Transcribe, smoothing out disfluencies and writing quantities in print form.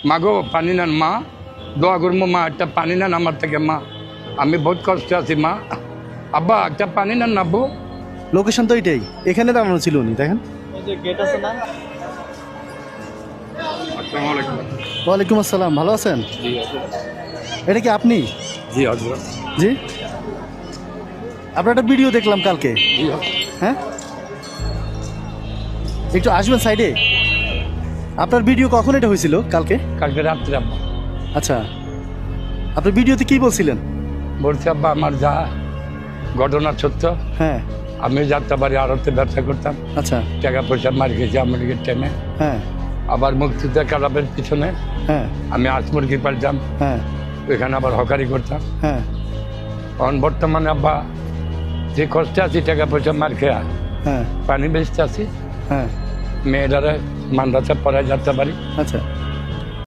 মাগো পানি নেন মা, দোয়া করবো মা, একটা পানি নেন আমার থেকে মা, আমি বহুত কষ্টে আছি মা। আব্বা একটা পানি নেন না আব্বু। লোকেশন তো এটাই, এখানে দাঁড়ানো ছিল উনি, দেখেন। গেট আছে না? আসসালামু আলাইকুম। ওয়ালাইকুম আসসালাম, ভালো আছেন? এটা কি আপনি? জি হজরত। জি, আপনার একটা ভিডিও দেখলাম কালকে। জি হ্যাঁ, একটু আসবেন সাইডে। আপনার ভিডিও কখন এটা হয়েছিল? কালকে? কালকে রাত্রে আব্বা। আচ্ছা, আপনার ভিডিওতে কি বলছিলেন? বলছি আব্বা আমার যা ঘটনা সত্য, হ্যাঁ। আমি যাত্রাবাড়ি আড়তে ব্যবসা করতাম, আচ্ছা। টাকা পয়সা মার খেয়েছি আমেরিকার টাইমে। হ্যাঁ আবার মুক্তিযুদ্ধ ক্লাবের পিছনে হ্যাঁ আমি আজ মুরগি পালতাম, হ্যাঁ ওইখানে আবার হকারি করতাম। হ্যাঁ এখন বর্তমানে আব্বা যে কষ্টে আছি, টাকা পয়সা মার খেয়া হ্যাঁ পানি বেচতে আছি, হ্যাঁ। মেয়েটারে মান্দাসা পড়ায় যাত্রাবাড়ি। আচ্ছা।